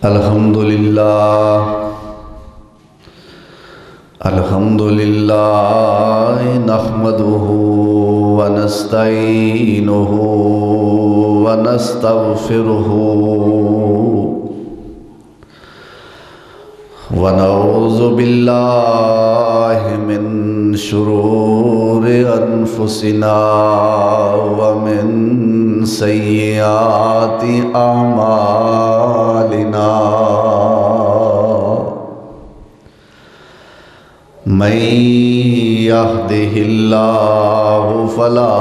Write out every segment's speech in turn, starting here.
الحمد للہ نحمده ونستعینه ونستغفره ونعوذ باللہ من شرور انفسنا ومن سیئات اعمالنا من يهده الله فلا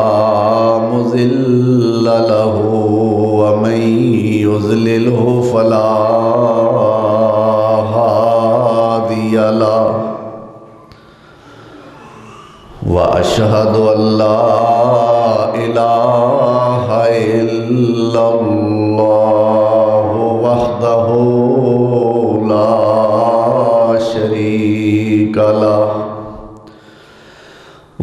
مضل له ومن يضلله فلا هادي له وأشهد أن لا إله إلا الله وحده لا شريك له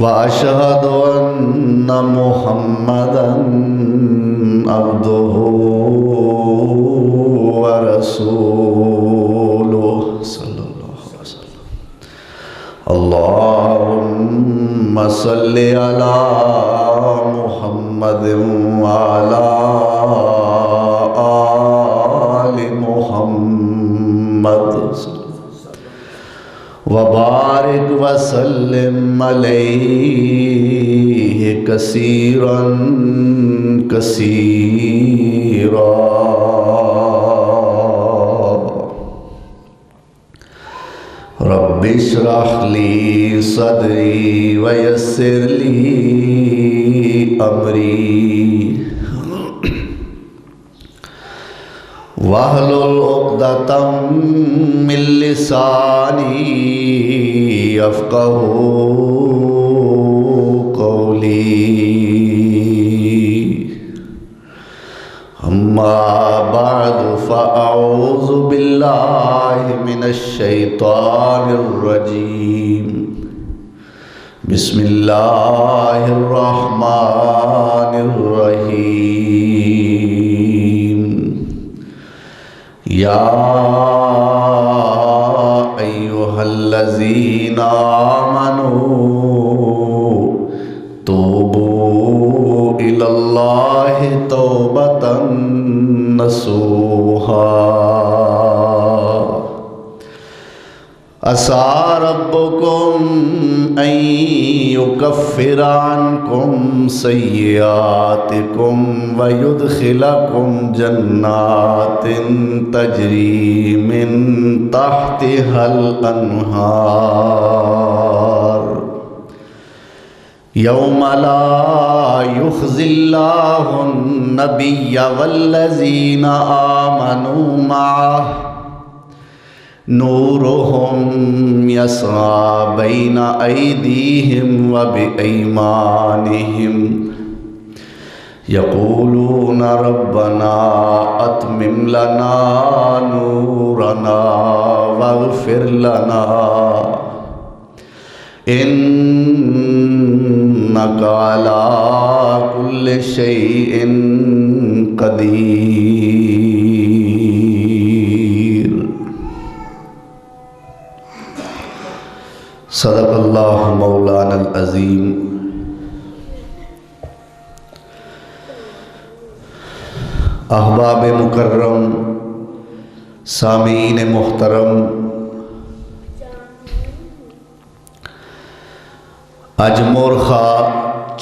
وأشهد أن محمدًا عبده ورسوله صلى الله عليه وسلم. اللهم صل على محمد وعلى آل محمد وبارك وسلم عليه كثيرا كثيرا. رب اشرح لي صدري ويسر لي أمري واحلل عقدة من لساني يفقهوا قولي. أما بعد فأعوذ بالله من الشيطان الرجيم. بسم الله الرحمن الرحيم. يا أيها الذين آمنوا توبوا إلى الله توبة نصوحا عسى ربكم أن يكفر عنكم سيئاتكم ويدخلكم جنات تجري من تحتها الأنهار يوم لا يخزي الله النبي والذين آمنوا معه نورهم يسعى بين أيديهم وبأيمانهم يقولون ربنا أتمم لنا نورنا واغفر لنا إنك على كل شيء قدير. صدق اللہ مولانا العظیم. احباب مکرم، سامعین محترم، اج مورخہ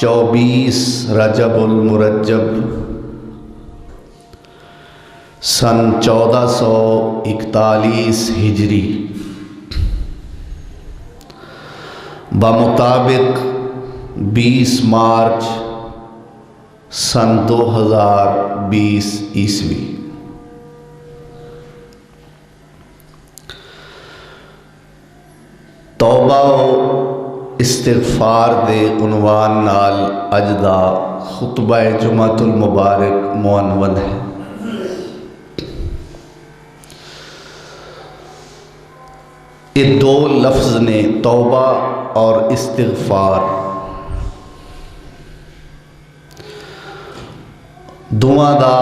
24 رجب المرجب سن 1441 ہجری بمطابق 20 مارچ سن 2020 عیسوی توبہ و استغفار دے عنوان نال اج دا خطبہ جمعۃ المبارک معنون ہے. یہ دو لفظ نے توبہ اور استغفار، دونوں دا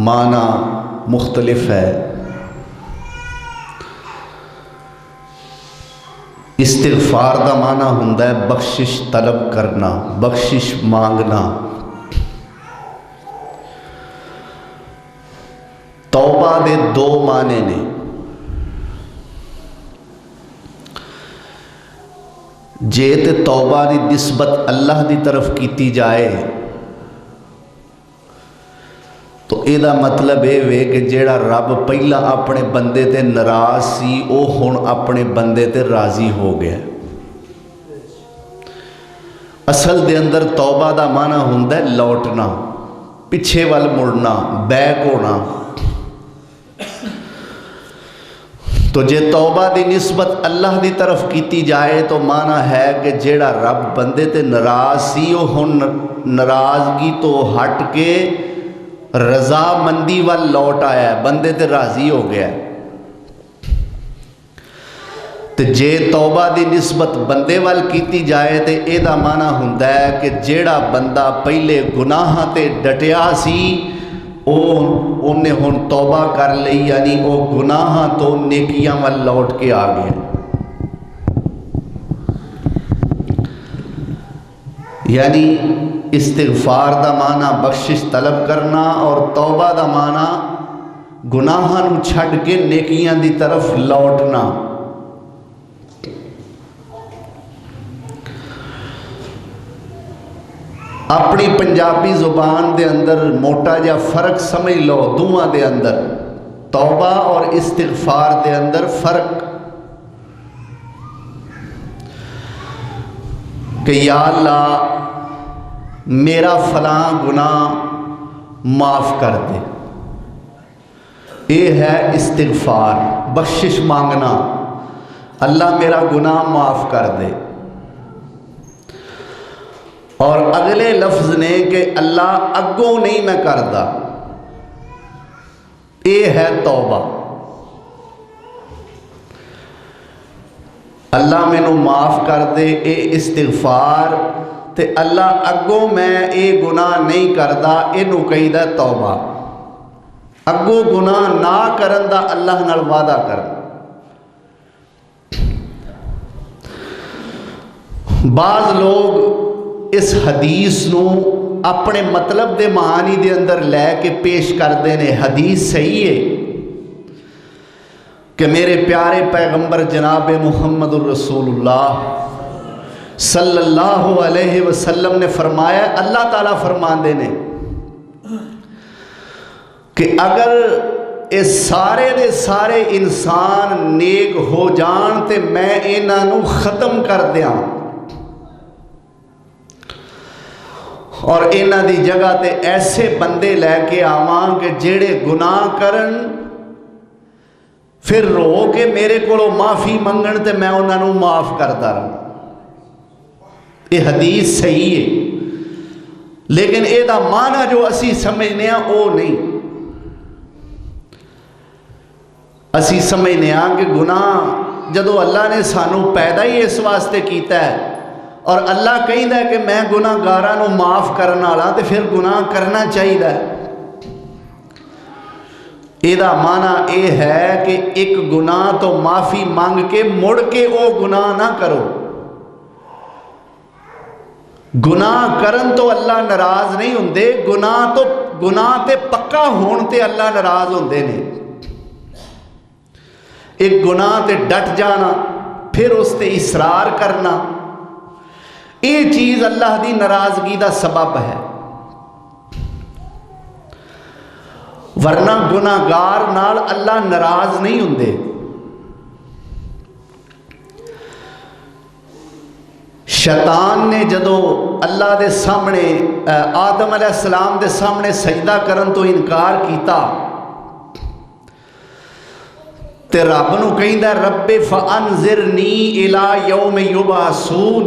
معنی مختلف ہے. استغفار دا معنی ہوندا ہے بخشش طلب کرنا، بخشش مانگنا۔ توبہ دے دو معنی نے، جے تے توبہ دی نسبت اللہ دی طرف کیتی جائے تو اے دا مطلب اے وے کہ جیڑا رب پہلا اپنے بندے تے ناراض سی او ہن اپنے بندے تے راضی ہو گیا۔ اصل دے اندر توبہ دا معنی ہوندا ہے لوٹنا، پیچھے وال مڑنا، بیک ہونا۔ تو جے توبہ دی نسبت اللہ دی طرف کیتی جائے تو معنی ہے کہ جیڑا رب بندے تے ناراض سی وہ ہن ناراضگی تو ہٹ کے رضا مندی وال لوٹ آیا ہے، بندے تے راضی ہو گیا ہے۔ تے جے توبہ دی نسبت بندے وال کیتی جائے تے اے دا معنی ہوندا ہے کہ جیڑا بندہ پہلے گناہاں تے ڈٹیا سی انہیں ہن توبہ کر لی، یعنی وہ گناہاں تو نیکیاں وال لوٹ کے آ گئے۔ یعنی استغفار دا معنی بخشش طلب کرنا اور توبہ دا معنی گناہاں نو چھڈ کے نیکیاں دی طرف لوٹنا۔ اپنی پنجابی زبان دے اندر موٹا جا فرق سمجھ لو، دوواں دے اندر توبہ اور استغفار دے اندر فرق کہ یا اللہ میرا فلاں گناہ معاف کر دے، یہ ہے استغفار، بخشش مانگنا، اللہ میرا گناہ معاف کر دے۔ اور اگلے لفظ نے کہ اللہ اگوں نہیں میں کردا، یہ ہے توبہ۔ اللہ مینوں معاف کر دے، اے استغفار، تے اللہ اگوں میں اے گناہ نہیں کردا، اینوں کہیدا توبہ۔ اگوں گناہ نہ کرن دا اللہ نال وعدہ کر۔ بعض لوگ اس حدیث نو اپنے مطلب دے معانی دے اندر لے کے پیش کر دینے، حدیث صحیح ہے کہ میرے پیارے پیغمبر جناب محمد الرسول اللہ صلی اللہ علیہ وسلم نے فرمایا، اللہ تعالیٰ فرماندے نے کہ اگر اس سارے دے سارے انسان نیک ہو جان تے میں انہاں نو ختم کر دیاں اور انہاں دی جگہ تے ایسے بندے لے کے آواں کہ جیڑے گناہ کرن پھر رو کے میرے کو معافی منگن تے میں انہاں نو معاف کردا رہا۔ یہ حدیث صحیح ہے، لیکن اے دا معنی جو اسی سمجھنے ہیں او نہیں۔ اسی سمجھنے ہیں کہ گناہ جدو اللہ نے سانو پیدا ہی اس واسطے کیتا ہے اور اللہ کہیندا ہے کہ میں گناہ گاراں نو معاف کرن والا، تے پھر گناہ کرنا چاہیے۔ یہ معنی اے ہے کہ ایک گناہ تو معافی مانگ کے مڑ کے او گناہ نہ کرو۔ گناہ کرن تو اللہ ناراض نہیں ہوندے، گناہ تے پکا ہون تے اللہ ناراض ہوندے نے۔ ایک گناہ تے ڈٹ جانا، پھر اس تے اصرار کرنا، یہ چیز اللہ دی ناراضگی دا سبب ہے۔ ورنہ گناہگار نال اللہ ناراض نہیں ہوندے۔ شیطان نے جدو اللہ دے سامنے آدم علیہ السلام دے سامنے سجدہ کرن تو انکار کیتا تے رب نو کہیندا رب فانذرنی الی یوم یبعثون،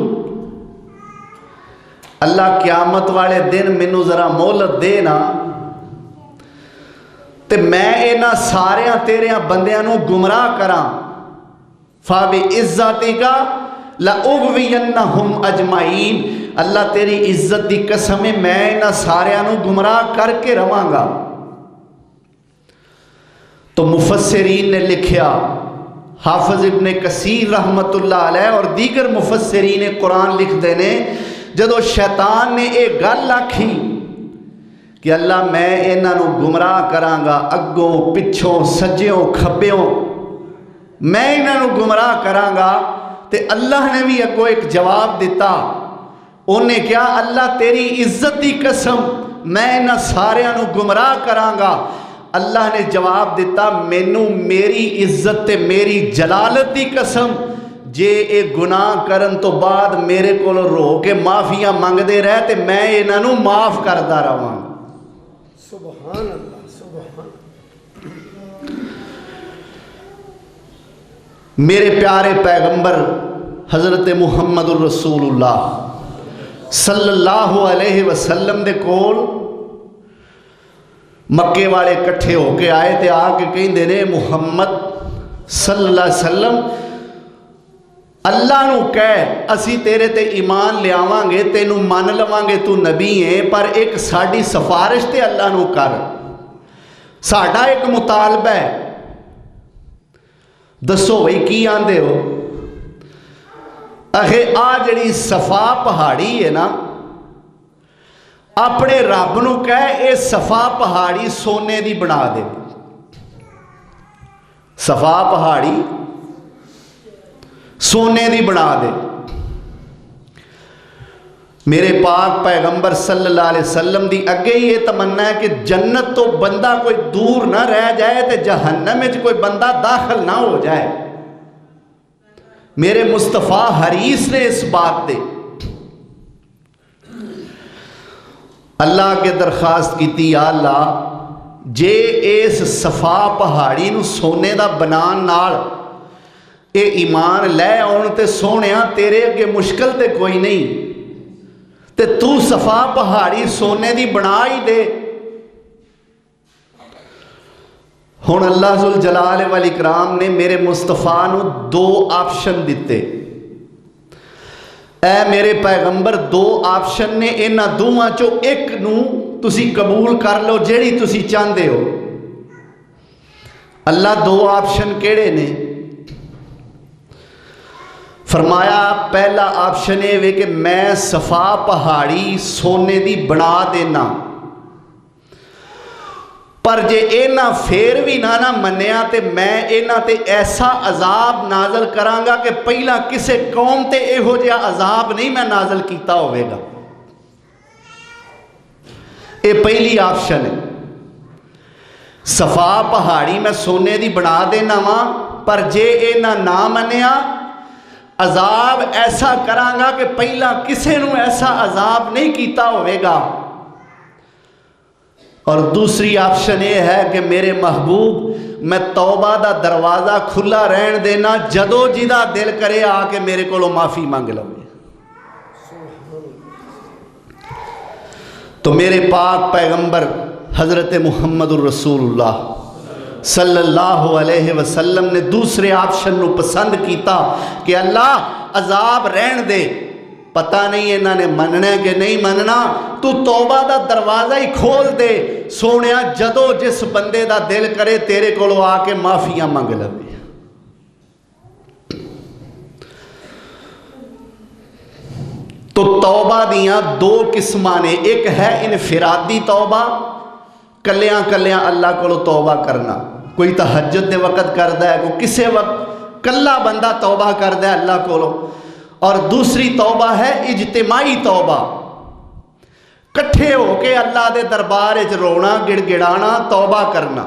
اللہ قیامت والے دن مینوں ذرا مہلت دے نا تے میں انہاں ساریاں تیریاں بندیاں نو گمراہ کراں، فَبِعِزَّتِكَ لَأُغْوِيَنَّهُمْ أَجْمَعِينَ، اللہ تیری عزت دی قسم ہے میں انہاں ساریاں نو گمراہ کر کے رواں گا۔ تو مفسرین نے لکھیا حافظ ابن کثیر رحمت اللہ علیہ اور دیگر مفسرین قرآن لکھ دینے جدو شیطان نے ایک گل آکھی کہ اللہ میں انہاں نو گمراہ کرانگا اگوں پچھوں سجیوں کھبیوں میں انہاں نو گمراہ کرانگا، تے اللہ نے بھی اگوں ایک جواب دیتا، انہیں کیا اللہ تیری عزت دی قسم میں انہاں ساریاں نو گمراہ کرانگا، اللہ نے جواب دیتا مینوں میری عزت تے میری جلالت دی قسم جے اے گناہ کرن تو بعد میرے کو رو کے معافیاں منگ دے رہے تے میں انہاں نو معاف کردہ رہاں۔ سبحان اللہ سبحان اللہ۔ میرے پیارے پیغمبر حضرت محمد الرسول اللہ صلی اللہ علیہ وسلم دے کول مکے والے کٹھے ہو کے آئے تے آ کے کہیں دینے محمد صلی اللہ علیہ وسلم اللہ نو کہہ اسی تیرے تے ایمان لے آوانگے تینو مان لوانگے تو نبی ہیں، پر ایک ساڑی سفارش تے اللہ نو کر، ساڑا ایک مطالبہ ہے، دسو بھئی کی آندے ہو؟ اگے آ جڑی صفا پہاڑی ہے نا، اپنے رب نو کہے اے صفا پہاڑی سونے دی بنا دے، صفا پہاڑی سونے دی بنا دے۔ میرے پاک پیغمبر صلی اللہ علیہ وسلم دی اگے ہی یہ تمنا ہے کہ جنت تو بندہ کوئی دور نہ رہ جائے تے جہنم میں کوئی بندہ داخل نہ ہو جائے۔ میرے مصطفیٰ حریص نے اس بات دے اللہ کے درخواست کی یا اللہ جے اس صفا پہاڑی نو سونے دا بنان نال اے ایمان لے آن تے سونیاں تیرے اگے مشکل تے کوئی نہیں تے تو صفا پہاڑی سونے دی بنا ہی دے۔ ہون اللہ ذوالجلال والاکرام نے میرے مصطفیٰ نو دو آپشن دیتے، اے میرے پیغمبر دو آپشن نے، انہاں دوہاں چو ایک نو تسی قبول کر لو جیڑی تسی چاندے ہو۔ اللہ دو آپشن کیڑے نے؟ فرمایا پہلا آپشن ہے کہ میں صفا پہاڑی سونے دی بنا دینا، پر جے اینا پھر بھی نہ منیا تے میں اینا تے ایسا عذاب نازل کرانگا کہ پہلا کسے قوم تے اے ہو جیا عذاب نہیں میں نازل کیتا ہوئے گا۔ اے پہلی آپشن ہے، صفا پہاڑی میں سونے دی بنا دینا ماں، پر جے اینا نہ منیا عذاب ایسا کرانگا کہ پہلا کسے نو ایسا عذاب نہیں کیتا ہوئے گا۔ اور دوسری آپشن یہ ہے کہ میرے محبوب میں توبہ دا دروازہ کھلا رہن دینا، جدو جدہ دل کرے آ کے میرے کو معافی مانگ لو۔ تو میرے پاک پیغمبر حضرت محمد الرسول اللہ صلی اللہ علیہ وسلم نے دوسرے آپشن نو پسند کیتا کہ اللہ عذاب رہن دے، پتہ نہیں انہاں نے مننا کہ نہیں مننا، تو توبہ دا دروازہ ہی کھول دے سونیا، جدو جس بندے دا دل کرے تیرے کو آ کے معافیاں مانگ لوے۔ تو توبہ دیاں دو قسمانے، ایک ہے انفرادی توبہ، کلیاں کلیاں اللہ کو توبہ کرنا، کوئی تہجد دے وقت کردہ ہے، کوئی کسے وقت کلا بندہ توبہ کردہ ہے اللہ کو، اور دوسری توبہ ہے اجتماعی توبہ، کٹھے ہو کے اللہ دے دربار وچ رونا گڑ گڑانا توبہ کرنا۔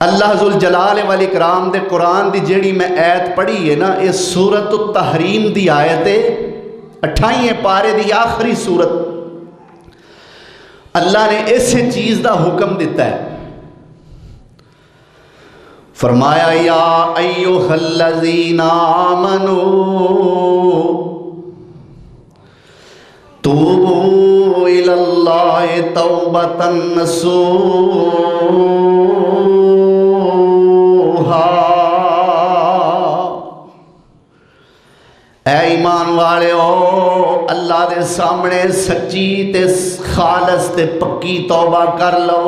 اللہ ذوالجلال والاکرام دے قرآن دی جیڑی میں آیت پڑھی ہے نا، یہ سورۃ التحریم دی آیت ہے، 28 پارے دی آخری سورت۔ اللہ نے ایسے چیز دا حکم دیتا ہے، فرمایا یا ایھا الذین آمنوا توبوا الی اللہ توبۃ نصوحا، اے ایمان والے ہو اللہ دے سامنے سچی تے خالص تے پکی توبہ کر لو۔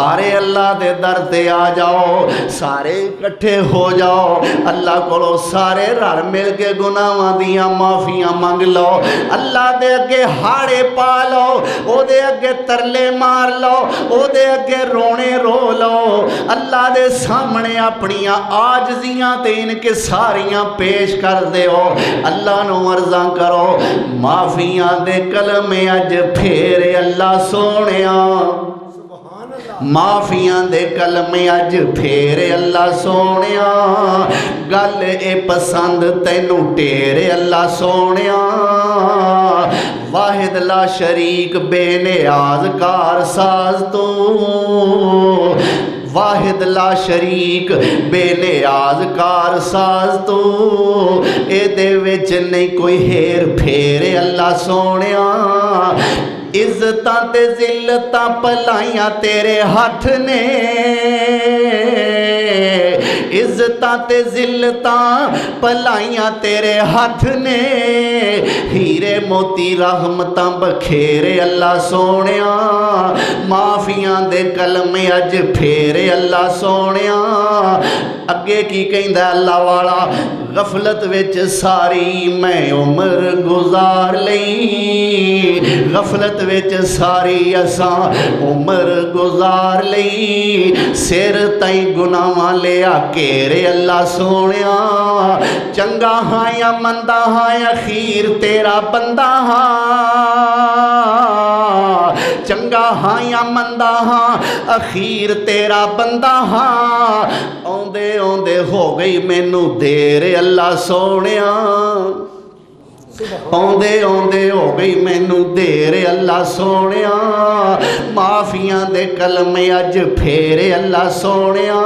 سارے اللہ دے در تے آ جاؤ، سارے اکٹھے ہو جاؤ، اللہ کو سارے رل مل کے گناہاں دیاں معافیاں منگ لو، اللہ دے اگے ہاڑے پا لو، او دے اگے ترلے مار لو، او دے اگے رونے رو لو، اللہ دے سامنے اپنیاں آجزیاں تے ان کے ساریاں پیش کر دیو، اللہ نو عرضاں کرو معافیاں دے کلمے اج پھیرے اللہ سونیاں، معافیاں دے کلمے اج پھیرے اللہ سونیاں، گل اے پسند تینو ٹیرے اللہ سونیاں، واحد لا شریک بے نیاز کار ساز تو، واحد لا شریک بے نیاز کار ساز تو، اے دے وچ نہیں کوئی ہیر پھیرے اللہ سونیاں، عزتاں تے ذلتاں پلائیاں تیرے ہاتھ نے، عزتاں تے ذلتاں پلائیاں تیرے ہاتھ نے، ہیرے موتی رحمتاں بکھیرے اللہ سونیاں، معافیاں دے کلمے اج پھیرے اللہ سونیاں، اگے کی کہندا اللہ والا غفلت وچ ساری میں عمر گزار لئی، غفلت وچ ساری اساں عمر گزار لئی، سر تائیں گناہاں لیا کیرے اللہ سونیاں، چنگا ہاں یا مندہ ہاں اخیر تیرا بندہ ہاں، چنگا ہاں یا مندہ ہاں اخیر تیرا بندہ ہاں، اوندے اوندے ہو گئی مینوں دیر اللہ سونیاں، اوندے اوندے ہو گئی مینوں دیر اللہ سونیاں، معافیاں دے کلمے اج پھیرے اللہ سونیاں،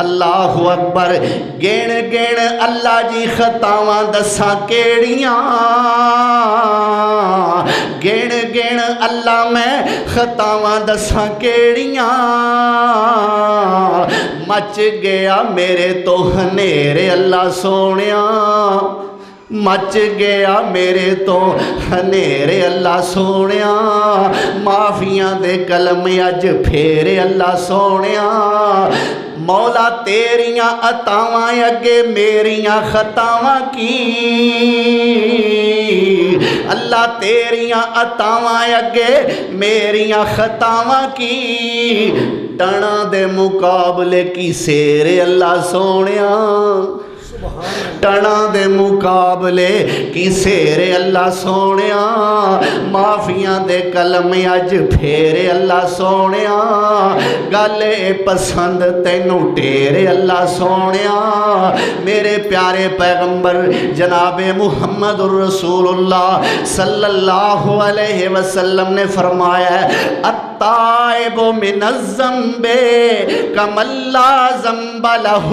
اللہ اکبر، گن گن اللہ جی خطاواں دساں کیڑیاں، گن گن اللہ میں خطاواں دساں کیڑیاں، مچ گیا میرے تو ہنیرے اللہ سونیاں، مچ گیا میرے تو ہنیرے اللہ سونیاں، معافیاں دے کلمے اج پھیرے اللہ سونیاں، مولا تیریاں عطاواں اگے میریاں خطاواں کی، اللہ تیریاں عطاواں اگے میریاں خطاواں کی، ٹنا دے مقابلے کی سیرے اللہ سونیاں، ٹنا دے مقابلے کی سیرے اللہ سونیاں، معافیاں دے کلمے اج پھیرے اللہ سونیاں، گل اے پسند تینوں ٹیرے اللہ سونیاں، میرے پیارے پیغمبر جناب محمد الرسول اللہ صلی اللہ علیہ وسلم نے فرمایا ہے التائب من الذنب کمن لا ذنب لہ،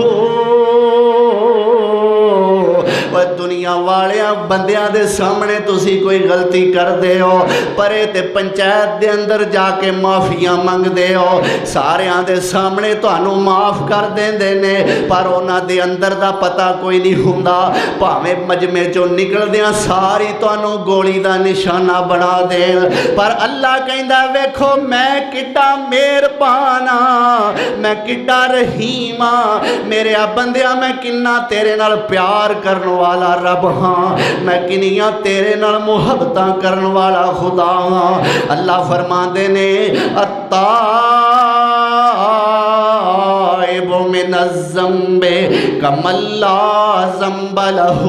وہ دنیا والیاں بندیاں دے سامنے تسی کوئی غلطی کر دے ہو، پرے تے پنچایت دے اندر جا کے معافیاں منگ دے ہو، ساریاں دے سامنے تانوں معاف کر دین دینے، پر اونا دے اندر دا پتہ کوئی نہیں ہوندا، پاویں مجمع چوں نکل دیاں ساری تانوں گولی دا نشانہ بنا دین، پر اللہ کہندا ویکھو میں کڈا مہربانا، میں کڈا رحیماں، میرے بندیاں میں کنا تیرے نال پیار کرن والا رب ہاں، میں کنیاں تیرے نال محبتاں کرن والا خدا ہاں، اللہ فرماندے نے التائب من الذنب کمن لا ذنب لہ،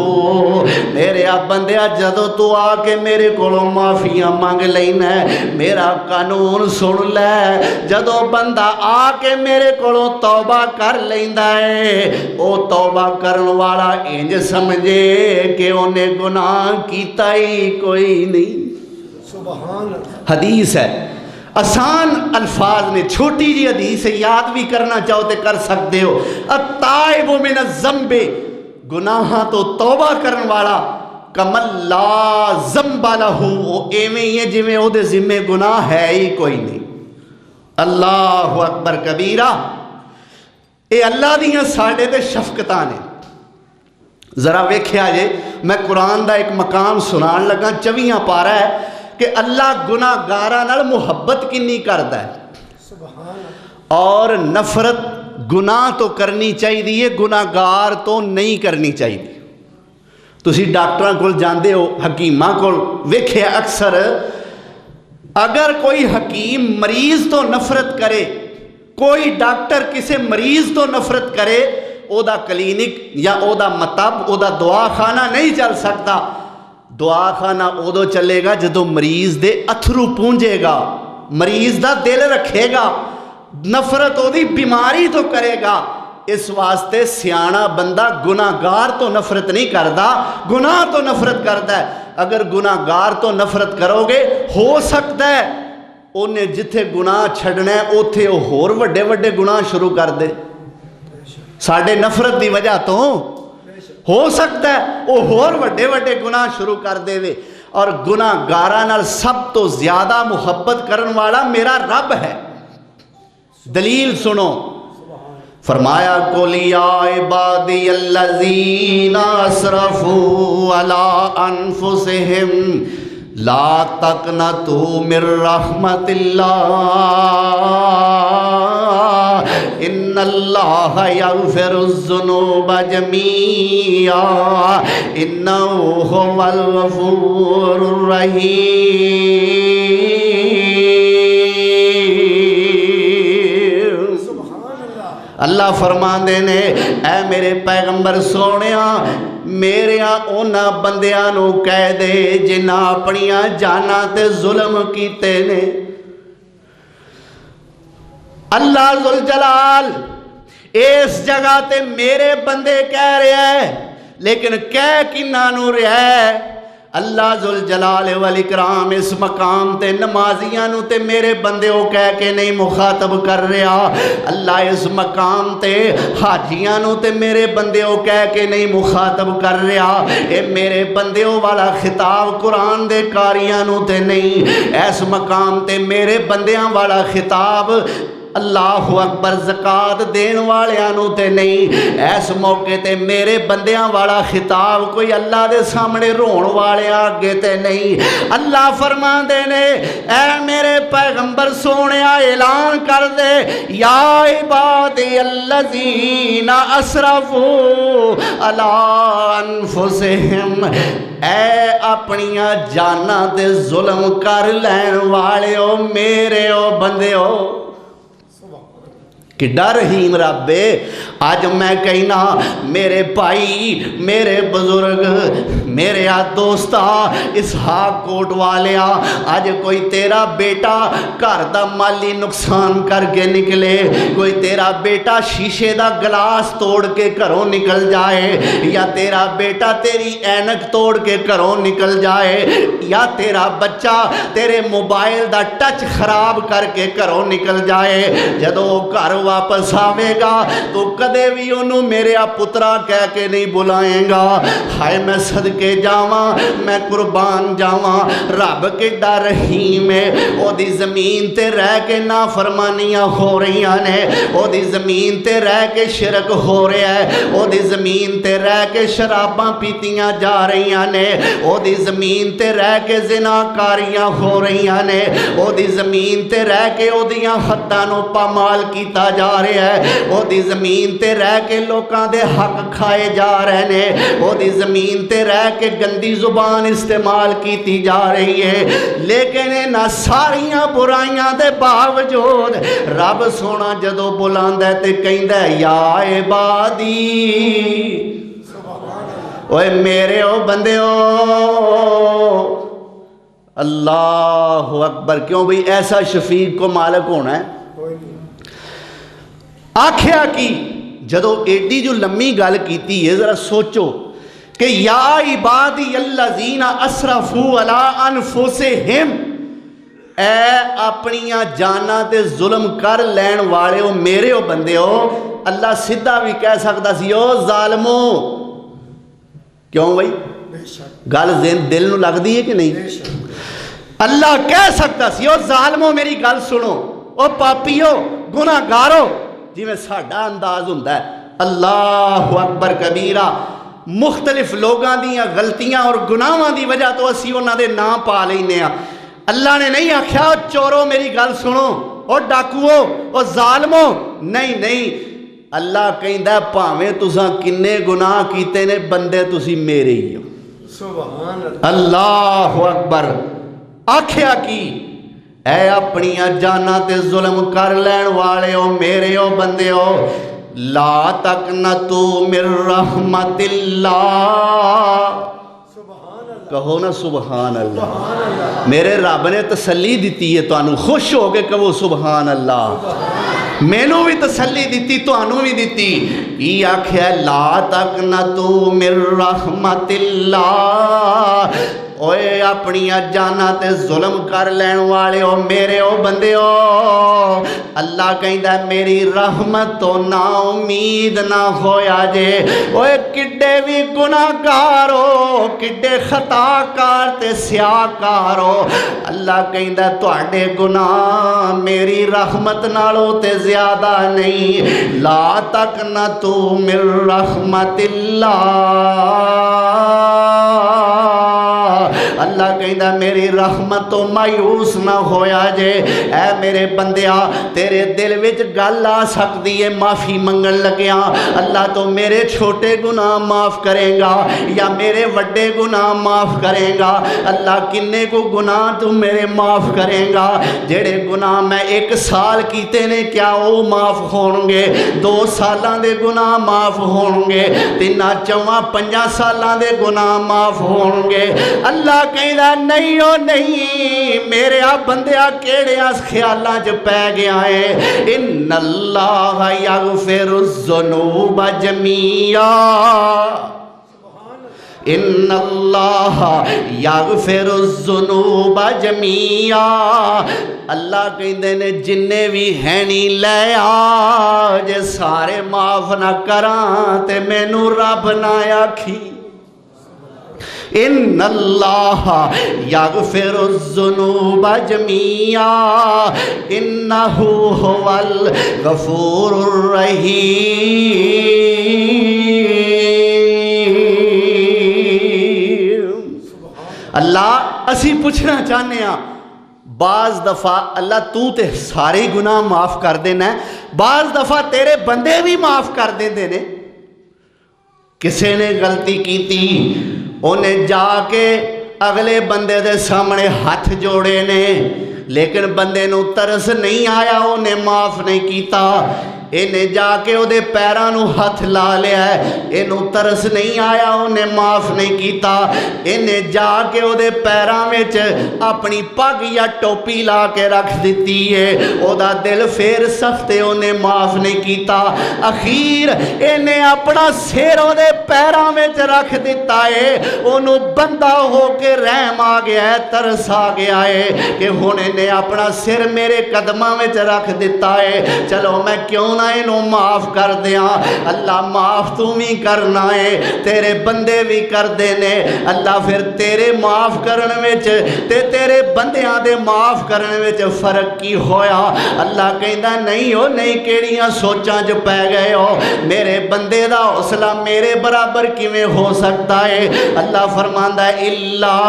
میرے بندیا جدو تو آ کے میرے کولوں معافیاں مانگ لینا ہے، میرا قانون سن لے، جدو بندہ آ کے میرے کولوں توبہ کر لیندا ہے، او توبہ کرن والا انج سمجھے کہ انہیں گناہ کیتا ہی کوئی نہیں، سبحان اللہ، حدیث ہے، آسان الفاظ نے، چھوٹی جی حدیث ہے، یاد بھی کرنا چاہو تے کر سکتے ہو، التائب من الذنب، گناہاں تو توبہ کرن والا، کمن لا ذنب لہ، وہ ایویں ہی ہے جویں او دے ذمے گناہ ہے ہی کوئی نہیں، اللہ اکبر کبیرہ، اے اللہ دیاں ساڈے تے شفقتاں نے، ذرا ویکھیا جے، میں قرآن دا ایک مقام سنان لگا 24 پارہ ہے کہ اللہ گناہ گاراں نال محبت کنی کردا ہے، سبحان اللہ اور نفرت گناہ تو کرنی چاہیے، گناہگار تو نہیں کرنی چاہیے۔ تسی ڈاکٹراں کول جاندے ہو، حکیماں کول ویکھیا اکثر اگر کوئی حکیم مریض تو نفرت کرے، کوئی ڈاکٹر کسی مریض تو نفرت کرے، او دا کلینک یا او دا مطب، او دا دعا خانہ نہیں چل سکتا۔ دعا خانہ ادو چلے گا جدو مریض دے اتھرو پونجے گا، مریض دا دل رکھے گا، نفرت او دی بیماری تو کرے گا۔ اس واسطے سیانا بندہ گناہگار تو نفرت نہیں کردا، گناہ تو نفرت کردا ہے۔ اگر گناہگار تو نفرت کرو گے، ہو سکتا ہے انہیں جتھے گناہ چھڑنا ہے اوتھے وہ ہور وڈے وڈے گناہ شروع کر دے، ساڑھے نفرت دی وجہ تو ہو سکتا ہے وہ ہور وڈے وڈے گناہ شروع کر دے وے۔ اور گناہگاراں نال سب تو زیادہ محبت کرن والا میرا رب ہے۔ دلیل سنو، فرمایا قُلْ يَا عِبَادِيَ الَّذِينَ أَسْرَفُوا عَلَىٰ أَنفُسِهِمْ لَا تَقْنَطُوا مِن رَحْمَتِ اللَّهِ إِنَّ اللَّهَ يَغْفِرُ الذُّنُوبَ جَمِيعًا إِنَّهُ هُوَ الْغَفُورُ الرَّحِيمُ۔ اللہ فرماندے نے اے میرے پیغمبر سونیا، میرے اونا بندیاں نو کہہ دے جنہاں اپنیاں جانا تے ظلم کیتے نے۔ اللہ ذوالجلال اس جگہ تے میرے بندے کہہ رہے ہیں، لیکن کہہ کنہاں نو رہے ہیں؟ اللہ ذوالجلال والاکرام اس مقام تے نمازیاں نو تے میرے بندے ہو کہہ کے نہیں مخاطب کر رہا۔ اللہ اس مقام تے حاجیاں نو تے میرے بندے ہو کہہ کے نہیں مخاطب کر رہا۔ اے میرے بندے ہو والا خطاب قرآن دے کاریاں نو تے نہیں، اس مقام تے میرے بندیاں والا خطاب اللہ اکبر زکات دین والیاں تے نہیں، اس موقع تے میرے بندیاں والا خطاب کوئی اللہ دے سامنے رون والے آگے تے نہیں۔ اللہ فرما دے نے اے میرے پیغمبر سونے اعلان کر دے، یا عبادی الذین اسرفوا علی انفسہم، اے اپنیاں جانا تے ظلم کر لین والے ہو میرے ہو بندے ہو۔ کہ ڈر رحیم رب ہے۔ آج میں کہنا میرے بھائی، میرے بزرگ، میرے دوستا اسحاق کوٹ والیا، آج کوئی تیرا بیٹا گھر دا مالی نقصان کر کے نکلے، کوئی تیرا بیٹا شیشے دا گلاس توڑ کے گھروں نکل جائے، یا تیرا بیٹا تیری اینک توڑ کے گھروں نکل جائے، یا تیرا بچہ تیرے موبائل دا ٹچ خراب کر کے گھروں نکل جائے، جدو گھر واپس آوے گا تو کدے بھی انہوں میرے پترا کہہ کے نہیں بلائیں گا۔ ہائے میں صدقے جاواں، میں قربان جاواں، رب کے ڈر رحیم ہے۔ او دی زمین تے رہ کے نافرمانیاں ہو رہی نے، او دی زمین تے رہ کے شرک ہو رہا ہے، او دی زمین تے رہ کے شراباں پیتیاں جا رہی نے، او دی زمین تے رہ کے زناکاریاں ہو رہی نے، او دی زمین تے رہ کے او دیاں حداں نو پامال کیتا جا رہا ہے، او دی زمین تے رہ کے لوکاں دے حق کھائے جا رہے نے، او دی زمین تے رہ کے گندی زبان استعمال کیتی جا رہی ہے۔ لیکن نہ ساریاں برائیاں دے باوجود رب سونا جدو بلاندہ تے کہندہ یا عبادی، اوے میرے او بندے ہو۔ اللہ اکبر، کیوں بھئی ایسا شفیق کو مالک ہونا ہے؟ آکھیا کی جدو ایڈی جو لمبی گل کیتی ہے، ذرا سوچو کہ یا عبادی الذین اسرفوا علی انفسہم، اے اپنیاں جانا تے ظلم کر لین والے ہو میرے ہو بندے ہو۔ اللہ سدھا بھی کہہ سکتا سی او ظالمو، کیوں بھائی گل دل نو لگ دی ہے کہ نہیں؟ اللہ کہہ سکتا سی او ظالمو میری گل سنو، او پاپیو گناہگارو، جی میں ساڑھا انداز ہوندہ ہے۔ اللہ اکبر کبیرہ، مختلف لوگاں دیاں غلطیاں اور گناہاں دی وجہ تو اسی انہاں دے نام پا لینے ہیں۔ اللہ نے نہیں آکھیا چورو میری گل سنو، او ڈاکوو او ظالمو، نہیں نہیں، اللہ کہندا بھاویں تساں کنے گناہ کیتے نے بندے تسی میرے ہی ہو۔ سبحان اللہ اللہ اکبر۔ آکھیا کی اے اپنیاں جاناں تے ظلم کر لین والے ہو میرے ہو بندے ہو، لا تقنطوا من رحمت اللہ، کہو نا سبحان اللہ۔ میرے رب نے تسلی دیتی ہے تانوں، خوش ہو کے کہو سبحان اللہ۔ میں نو بھی تسلی دیتی تانوں بھی دیتی، یہ آکھیا لا تقنطوا من رحمت اللہ، اوے اپنیاں جاناں تے ظلم کر لین والے ہو میرے ہو بندے ہو، اللہ کہندا میری رحمت تو نا امید نہ ہویا جے۔ اوے کڈے بھی گناہگار ہو، کڈے خطا کار تے سیاہ کار ہو، اللہ کہندا تواڈے گناہ میری رحمت نالوں تے زیادہ نہیں، لا تقنطوا من رحمت اللہ، اللہ کہندا میری رحمت تو مایوس نہ ہویا جے۔ اے میرے بندیا تیرے دل وچ گل آ سکتی ہے معافی منگن لگیا اللہ تو میرے چھوٹے گناہ معاف کرے گا یا میرے وڈے گناہ معاف کرے گا، اللہ کنے کو گناہ تو میرے معاف کرے گا، جڑے گناہ میں 1 سال کیتے نے کیا وہ معاف ہون گے، 2 سالاں دے گناہ معاف ہون گے، 3 4 5 سالاں دے گناہ معاف ہون گے۔ اللہ کہندا نہیں او نہیں، میرے بندیا کیڑے اس خیالاں چ پے گیا ہے، ان اللہ یغفر الذنوب جميعا، ان اللہ یغفر الذنوب جميعا، اللہ کہندے نے جننے بھی ہیں نہیں لے آ، جے سارے معاف نہ کراں تے مینوں رب نہ آکھی، ان اللہ یغفر الذنوب جميعا انہ هو الغفور الرحیم۔ اللہ اسی پوچھنا چاہنے ہاں، بعض دفعہ اللہ تو تے سارے گناہ معاف کر دینا ہے، بعض دفعہ تیرے بندے بھی معاف کر دیندے نے۔ کسے نے غلطی کیتی انہیں جا کے اگلے بندے دے سامنے ہاتھ جوڑے نے، لیکن بندے نو ترس نہیں آیا، انہیں معاف نہیں کیتا، انہیں جا کے او دے پیرانو ہاتھ لا لیا ہے، انہوں ترس نہیں آیا، انہیں معاف نہیں کیتا، انہیں جا کے او دے پیران وچ اپنی پگ یا ٹوپی لا کے رکھ دیتی ہے، او دا دل پھر سخت ہے، انہیں معاف نہیں کیتا، اخیر انہیں اپنا سر او دے پیران وچ رکھ دیتا ہے، انہوں بندہ ہو کے رحم آ گیا ہے، ترس آ گیا ہے کہ انہیں اپنا سر میرے قدمہ وچ رکھ دیتا ہے، چلو میں کیوں نہ انہوں معاف کر دیا۔ اللہ معاف تو بھی کرنا ہے، تیرے بندے بھی کر دینے، اللہ پھر تیرے معاف کرنے میں تے تیرے بندیاں دے معاف کرنے میں فرق کی ہویا۔ اللہ کہندا نہیں ہو نہیں کیڑیاں سوچاں جو پہ گئے ہو، میرے بندے دا حوصلہ میرے برابر کیویں ہو سکتا ہے؟ اللہ فرماندا ہے الا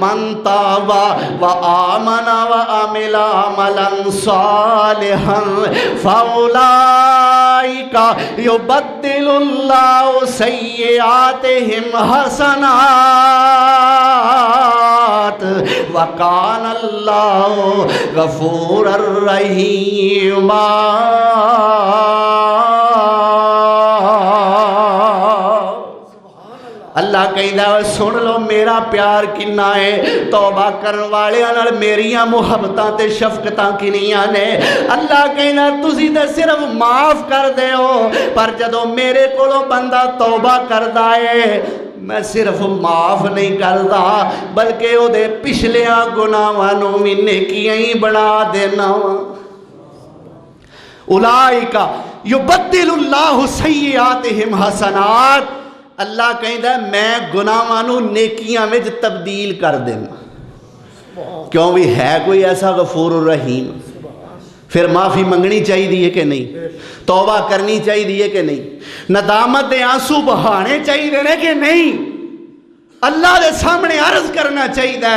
من تاب و آمن و عمل عملا صالحا فَأُولَئِكَ يُبَدِّلُ اللَّهُ سَيِّئَاتِهِمْ حَسَنَاتٍ وَكَانَ اللَّهُ غَفُورًا رَحِيمًا۔ اللہ کہندا ہے سن لو میرا پیار کنا ہے، توبہ کرن والے نال میریاں محبتاں تے شفقتاں کنیاں نے۔ اللہ کہندا تسی تے صرف معاف کر دے ہو، پر جدوں میرے کولوں بندہ توبہ کردا ہے میں صرف معاف نہیں کردا بلکہ او دے پچھلیاں گناہاں نوں وی نیکیاں ہی بنا دینا وا۔ اولئک یبدل اللہ سیئاتہم حسنات، اللہ کہندا ہے میں گناہاں نیکیاں میں تبدیل کر دینا۔ کیوں بھی ہے کوئی ایسا غفور الرحیم؟ پھر معافی منگنی چاہیے کہ نہیں؟ توبہ کرنی چاہیے کہ نہیں؟ ندامت دے آنسو بہانے چاہیے کہ نہیں؟ اللہ دے سامنے عرض کرنا چاہیے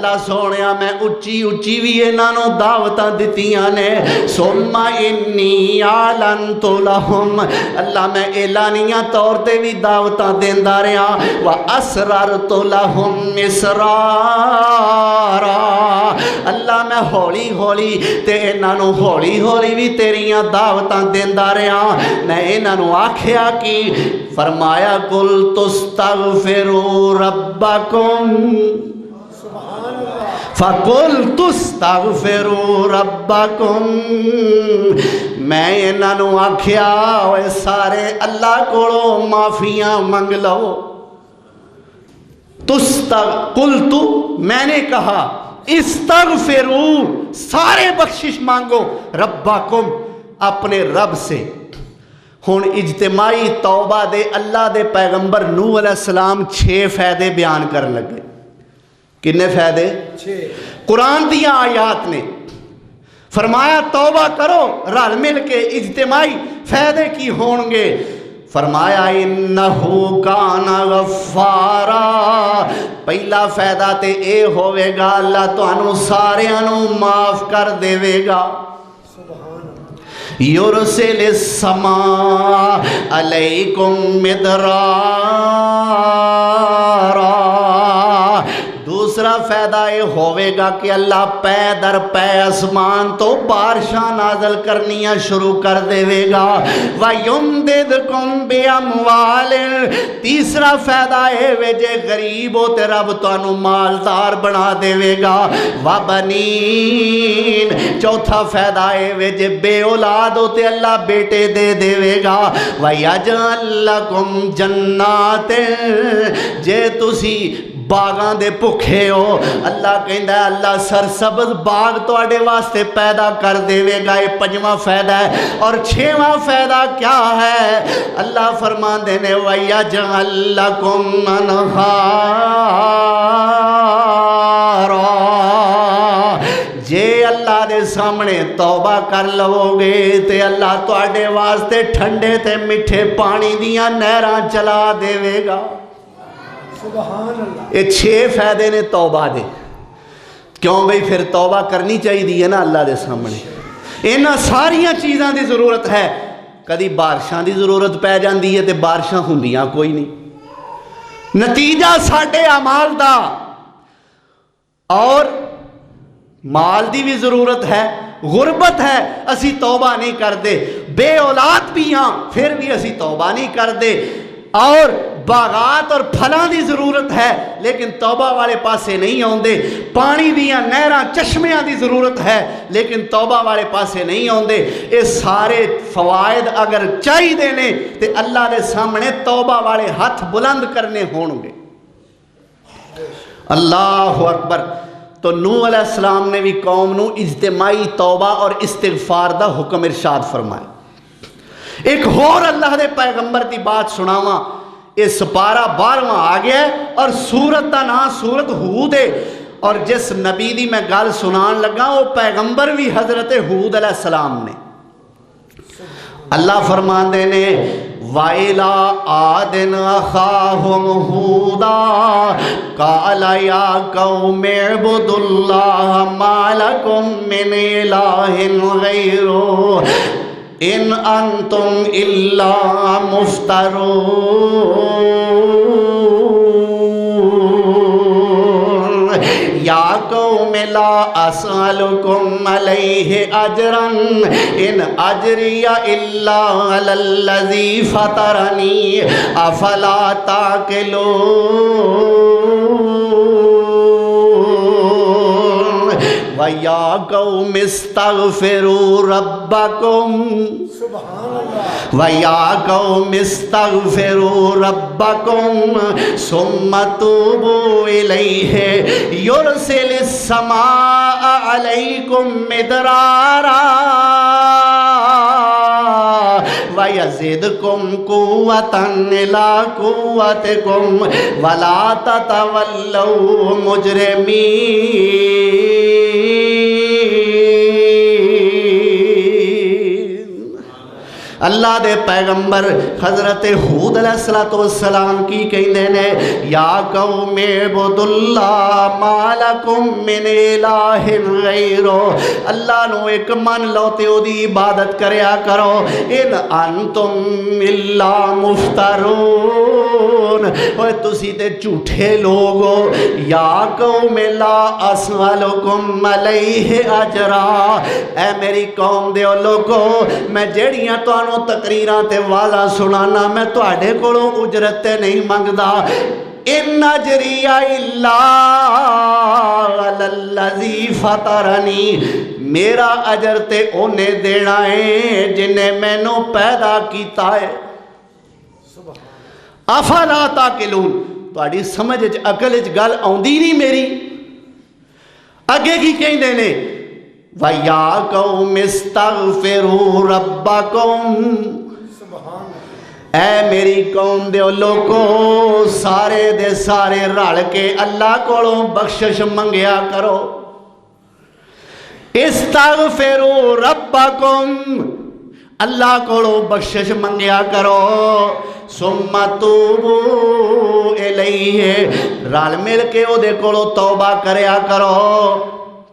اللہ سونیا میں اچھی اچھی بھی انہاں نو دعوتاں دتیاں نے ثم انی اعلنت لهم اللہ میں اعلانیہ طور تے بھی دعوتاں دیندا رہا واسررت لهم اسرارا اللہ میں ہولی ہولی تے انہاں نو ہولی ہولی بھی تیریاں دعوتاں دیندا رہا میں انہاں نو آکھیا کی فرمایا قل تستغفروا ربکم فَقُلْتُ اسْتَغْفِرُوا رَبَّكُمْ میں انہاں نو آکھیا اوے سارے اللہ کولو معافیاں منگ لو قُلْتُ میں نے کہا استغفروا سارے بخشش مانگو ربکم اپنے رب سے ہن اجتماعی توبہ دے اللہ دے پیغمبر نوح علیہ السلام 6 فائدے بیان کرن لگے کتنے فائدے قرآن دیا آیات نے فرمایا توبہ کرو رل مل کے اجتماعی فائدے کی ہون گے فرمایا انہو کان غفارا پہلا فائدہ تے اے ہوئے گا اللہ تو انو سارے انو معاف کر دے گا یرسل السماء علیکم مدرارا دوسرا فائدہ یہ ہوئے گا کہ اللہ پے در پے اسمان تو بارشاں نازل کرنیاں شروع کر دے گا وَيُمْدِدْكُمْ بِأَمْوَالٍ تیسرا فائدہ یہ ویجے غریب ہوتے رب تو انو مالدار بنا دے گا وَبَنِينَ چوتھا فائدہ یہ ویجے بے اولاد ہوتے اللہ بیٹے دے گا وَيَجْعَلْ لَكُمْ جَنَّاتٍ جے تُسی باغاں دے بھکھے ہو اللہ کہندا ہے اللہ سرسبز باغ تواڈے واسطے پیدا کر دے گا یہ 5واں فائدہ ہے اور 6واں فائدہ کیا ہے اللہ فرماندے نے وَيَجْعَلْ لَكُمْ أَنْهَارًا جے اللہ دے سامنے توبہ کر لو گے تے اللہ تواڈے واسطے ٹھنڈے تے میٹھے پانی دیاں نہراں چلا دے گا یہ 6 فائدے نے توبہ دے کیوں بھئی پھر توبہ کرنی چاہیے نا اللہ دے سامنے انہاں ساریاں چیزاں دی ضرورت ہے کدی بارشاں دی ضرورت پہ جاندی ہے تے بارشاں ہوندیاں کوئی نہیں نتیجہ ساڈے اعمال دا اور مال دی بھی ضرورت ہے غربت ہے اسی توبہ نہیں کردے بے اولاد بھی ہاں پھر بھی اسی توبہ نہیں کردے اور باغات اور پھلاں دی ضرورت ہے لیکن توبہ والے پاسے نہیں ہوندے پانی دیاں نہراں چشمیاں دی ضرورت ہے لیکن توبہ والے پاسے نہیں ہوندے یہ سارے فوائد اگر چاہی دینے تے اللہ دے سامنے توبہ والے ہاتھ بلند کرنے ہون گے اللہ اکبر تو نوح علیہ السلام نے بھی قوم نو اجتماعی توبہ اور استغفار دا حکم ارشاد فرمایا ایک اور اللہ دے پیغمبر دی بات سناواں یہ سپارہ 12واں آ گیا ہے اور سورت دا نام سورت ہود ہے اور جس نبی دی میں گل سنان لگا وہ پیغمبر بھی حضرت ہود علیہ السلام نے اللہ فرماندے نے وَإِلَىٰ عَادٍ أَخَاهُمْ هُودًا قَالَ يَا قَوْمِ اعْبُدُوا اللَّهَ مَا لَكُم مِّنْ إِلَٰهٍ غَيْرُهُ إِنْ أَنْتُمْ إِلَّا مُفْتَرُونَ يَا قَوْمِ لَا أَسْأَلُكُمْ عَلَيْهِ أَجْرًا إِنْ أَجْرِيَ إِلَّا عَلَى الَّذِي فَطَرَنِي أَفَلَا تَعْقِلُونَ وَيَا قَوْمِ اسْتَغْفِرُوا رَبَّكُمْ وَيَا قَوْمِ اسْتَغْفِرُوا رَبَّكُمْ ثُمَّ تُوبُوا إِلَيْهِ يُرْسِلِ السَّمَاءَ عَلَيْكُمْ مِدْرَارًا وَيَزِدْكُمْ قُوَّةً إِلَىٰ قُوَّتِكُمْ وَلَا تَتَوَلَّوْا مُجْرِمِينَ اللہ دے پیغمبر حضرت ہود علیہ السلام کی کہندے نے یا قوم اعبدوا اللہ ما لکم من الہ غیرہ، اللہ نو ایک من لو تے او دی عبادت کریا کرو، ان انتم الا مفترون، اوے تسی تے جھوٹے لوگ ہو، یا قوم لا اسألکم علیہ اجرا، اے میری قوم دے لوگو میں جیڑیاں تانوں تقریراں تے والا سنانا میں تواڈے کولوں اجرت تے نہیں منگدا، ان اجری الا علی الذی فطرنی، میرا اجر تے اونے دینا ہے جنہیں مینوں پیدا کیتا ہے۔ افلا تاقلون، تواڈی سمجھ وچ عقل وچ گل آوندی نہیں میری؟ اگے کی کہندے نے وَيَا قَوْمِ اسْتَغْفِرُوا رَبَّكُمْ، اے میری قوم دے لوگو سارے دے سارے رل کے اللہ کولوں بخشش منگیا کرو، استغفروا ربکم، اللہ کولوں بخشش منگیا کرو، ثم توبوا الیہ، رل مل کے او دے کولوں توبہ کریا کرو۔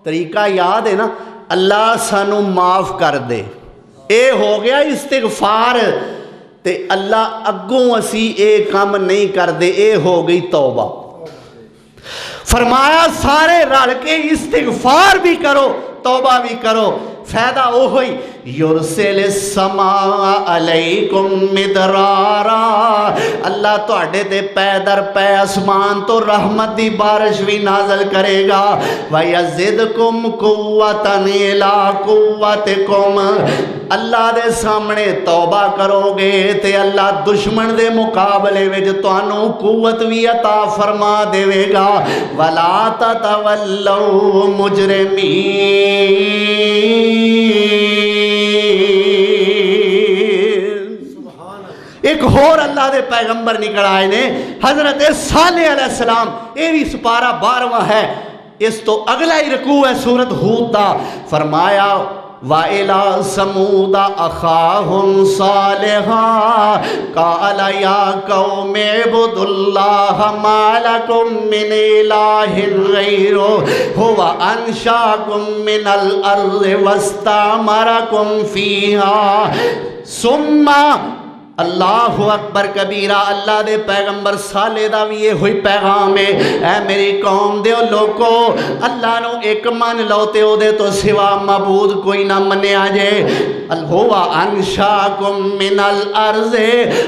طریقہ یاد ہے نا، اللہ سانو معاف کر دے، اے ہو گیا استغفار، تے اللہ اگوں اسی اے کام نہیں کر دے، اے ہو گئی توبہ۔ فرمایا سارے رل کے استغفار بھی کرو توبہ بھی کرو، فائدہ وہ ہوئی یرسل السماء علیکم مدرارا، اللہ تواڈے تے پے در پے آسمان تو رحمت دی بارش بھی نازل کرے گا، وَيَزِدْكُمْ قُوَّةً إِلَىٰ قُوَّتِكُمْ، اللہ دے سامنے توبہ کرو گے تے اللہ دشمن دے مقابلے وچ تانوں قوت بھی عطا فرما دے گا، وَلَا تَتَوَلَّوْا مُجْرِمِينَ۔ ایک اور اللہ دے پیغمبر نکل آئے نے حضرت صالح علیہ السلام، یہ بھی سپارہ 12واں ہے، اس تو اگلا ہی رکوع ہے سورۃ ہود دا، فرمایا وَإِلَىٰ ثَمُودَ أَخَاهُمْ صَالِحًا قَالَ يَا قَوْمِ اعْبُدُوا اللَّهَ مَا لَكُم مِّنْ إِلَٰهٍ غَيْرُهُ هُوَ أَنشَأَكُم مِّنَ الْأَرْضِ وَاسْتَعْمَرَكُمْ فِيهَا ثُمَّ، اللہ اکبر کبیرہ، اللہ دے پیغمبر صالح دا بھی یہ ہوئی پیغام ہے، اے میری قوم دے لوگو اللہ نو ایک من لو تے او دے تو سوا معبود کوئی نہ منیا جے، ہوا انشاکم من الارض،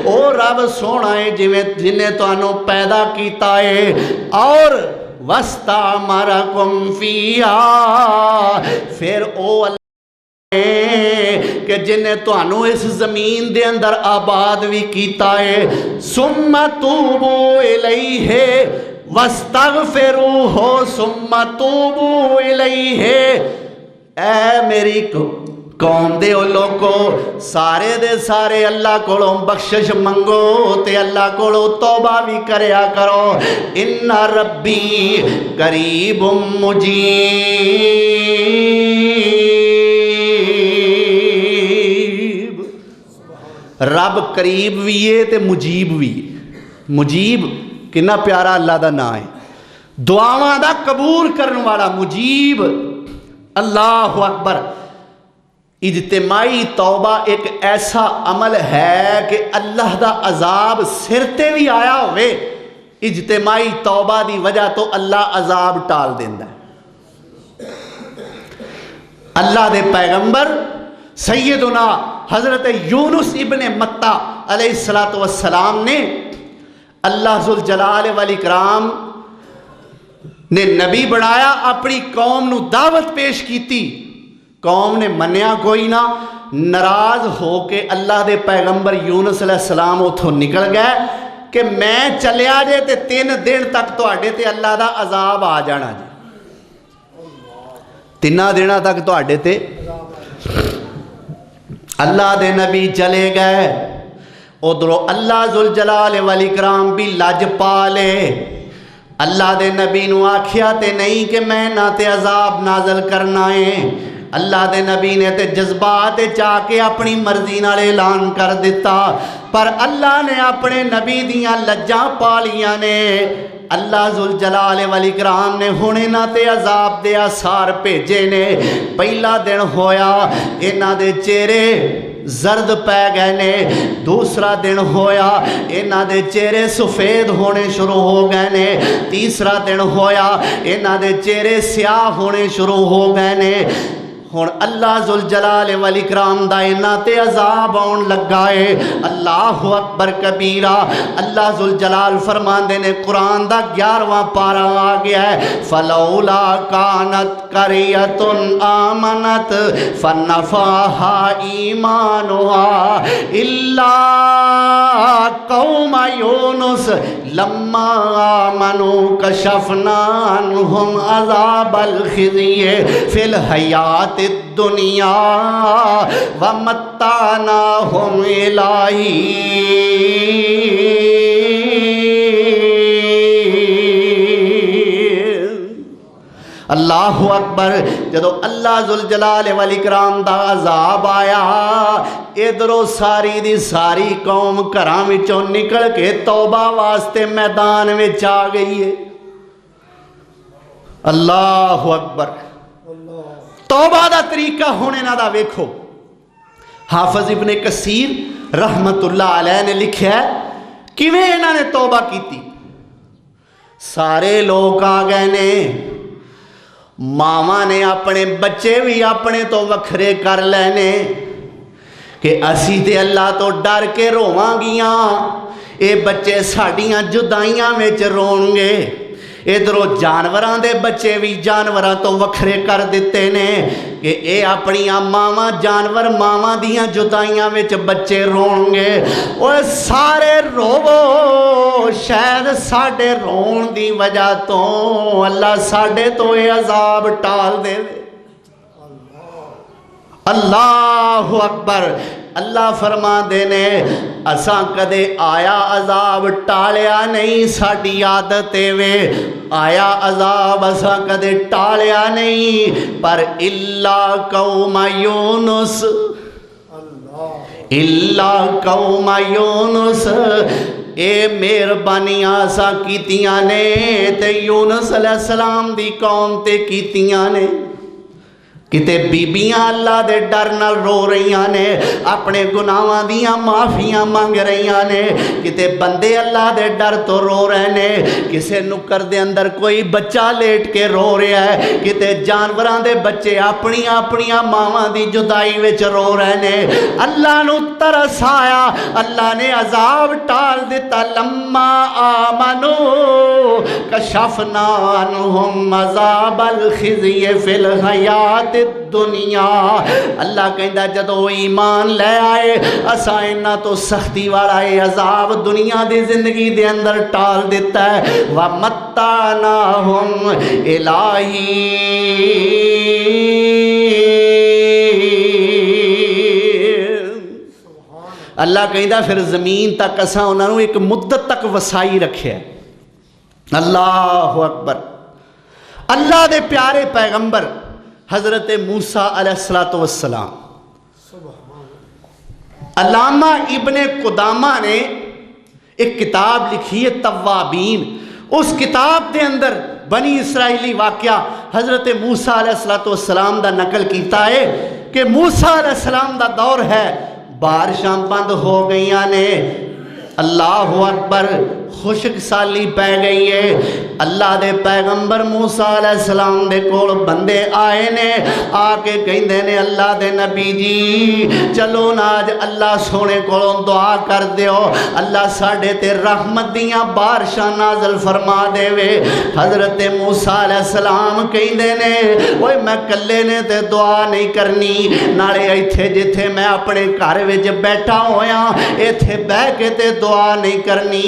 او رب سونا ہے جنہیں تو انو پیدا کیتا ہے، اور وَاسْتَعْمَرَكُمْ فِيهَا، پھر او اللہ کہ جنہیں توانو اس زمین دے اندر آباد بھی کیتا ہے، ثم توبوا الیہ واستغفروہ ثم توبوا الیہ، اے میری قوم دے لوگو سارے دے سارے اللہ کولوں بخشش منگو تے اللہ کولوں توبہ بھی کریا کرو، ان ربی قریب مجیب، رب قریب بھی ہے تے مجیب بھی ہے۔ مجیب کنا پیارا اللہ دا نام ہے، دعاواں دا قبول کرنے والا مجیب، اللہ اکبر۔ اجتماعی توبہ ایک ایسا عمل ہے کہ اللہ دا عذاب سر تے بھی آیا ہوئے، اجتماعی توبہ دی وجہ تو اللہ عذاب ٹال دیندہ ہے۔ اللہ دے پیغمبر سیدنا حضرت یونس ابن متہ علیہ السلام نے اللہ ذوالجلال والاکرام نے نبی بڑھایا، اپنی قوم نو دعوت پیش کیتی، قوم نے منیا کوئی نہ، ناراض ہو کے اللہ دے پیغمبر یونس علیہ السلام اتھوں نکل گئے کہ میں چلیا جے تے 3 دن تک تو آڈے تے اللہ دا عذاب آ جانا جے، 3 دن تک تو آڈے تے اللہ دے نبی چلے گئے، ادھروں اللہ ذوالجلال والاکرام بھی لج پالے، اللہ دے نبی نو آکھیا تے نہیں کہ میں نہ تے عذاب نازل کرنا ہے، اللہ دے نبی نے تے جذبات چاہ کے اپنی مرضی نال اعلان کر دیتا، پر اللہ نے اپنے نبی دیاں لجاں پالیاں نے۔ اللہ ذوالجلال والاکرام نے ہن انہاں تے عذاب دے آثار بھیجے نے۔ پہلا دن ہویا انہاں دے چہرے زرد پہ گئے نے، دوسرا دن ہویا انہاں دے چہرے سفید ہونے شروع ہو گئے نے، تیسرا دن ہویا انہاں دے چہرے سیاہ ہونے شروع ہو گئے نے۔ ہن اللہ ذوالجلال والاکرام دا انہاں تے عذاب آن لگا ہے۔ اللہ اکبر کبیرہ۔ اللہ ذوالجلال فرماندے نے قرآن دا 11واں پارہ آ گیا ہے، فلولا کانت قریۃ آمنت فنفعها ایمانها الا قوم یونس لما آمنوا کشفنا عنہم عذاب الخزی فی الحیات الدنیا ومتعناہم الہی۔ اللہ اکبر۔ جدو اللہ ذوالجلال والاکرام دا عذاب آیا، ادھروں ساری دی ساری قوم گھراں وچوں نکل کے توبہ واسطے میدان وچ آ گئی ہے۔ اللہ اکبر۔ توبہ دا طریقہ ہونے نہ دا ویکھو۔ حافظ ابن کثیر رحمت اللہ علیہ نے لکھا ہے کیویں انہاں نے توبہ کیتی۔ سارے لوگ آ گئے نے، ماواں نے اپنے بچے بھی اپنے تو وکھرے کر لینے کہ اسی تے اللہ تو ڈر کے رواں گیاں، اے بچے ساڈیاں جدائیاں وچ رون گے۔ ادھروں جانوراں دے بچے بھی جانوراں تو وکھرے کر دیتے نے کہ اے اپنیاں ماواں جانور ماواں دیاں جدائیاں وچ بچے رون گے۔ اوہ سارے روو، شاید ساڈے رون دی وجہ تو اللہ ساڈے تو اے عذاب ٹال دے۔ اللہ اکبر۔ اللہ فرما دینے اساں کدے آیا عذاب ٹالیا نہیں، ساڈی عادت وے آیا عذاب اساں کدے ٹالیا نہیں، پر الا قوم یونس، الا قوم یونس، اے مہربانیاں اساں کیتیاں نے تے یونس علیہ السلام دی قوم تے کیتیاں نے۔ کتے بیبیاں اللہ دے ڈر نال رو رہیاں نے، اپنے گناہاں دیاں معافیاں مانگ رہیاں نے، کتے بندے اللہ دے ڈر تو رو رہے نے، کسے نکر دے اندر کوئی بچہ لیٹ کے رو رہا ہے، کتے جانوراں دے بچے اپنیاں ماواں دی جدائی وچ رو رہے نے۔ اللہ نو ترس آیا، اللہ نے عذاب ٹال دیتا۔ لما آمنو کشفنا عنہم عذاب الخزی فی الحیات دنیا۔ اللہ کہندا جدو ایمان لے آئے اساں انہاں تو سختی والا اے عذاب دنیا دی زندگی دے اندر ٹال دیتا ہے۔ وَمَتَّعْنَاهُمْ الہی۔ اللہ کہندا پھر زمین تک اساں انہاں نوں ایک مدت تک وسائی رکھیا ہے۔ اللہ اکبر۔ اللہ دے پیارے پیغمبر حضرت موسیٰ علیہ السلام، علامہ ابن قدامہ نے ایک کتاب لکھی ہے توابین۔ اس کتاب دے اندر بنی اسرائیلی واقعہ حضرت موسیٰ علیہ السلام دا نقل کیتا ہے کہ موسیٰ علیہ السلام دا دور ہے، بارشاں بند ہو گئیاں نے، اللہ اکبر، خشک سالی پہ گئی ہے۔ اللہ دے پیغمبر موسیٰ علیہ السلام دے کول بندے آئے نے، آ کے کہندے نے اللہ دے نبی جی چلو ناج اللہ سونے کولوں دعا کر دیو، اللہ ساڈے تے رحمت دیاں بارشاں نازل فرما دے وے۔ حضرت موسیٰ علیہ السلام کہندے نے اوے میں کلے نے تے دعا نہیں کرنی، نالے ایتھے جتھے میں اپنے گھر وچ بیٹھا ہویا ایتھے بہ کے تے دعا نہیں کرنی۔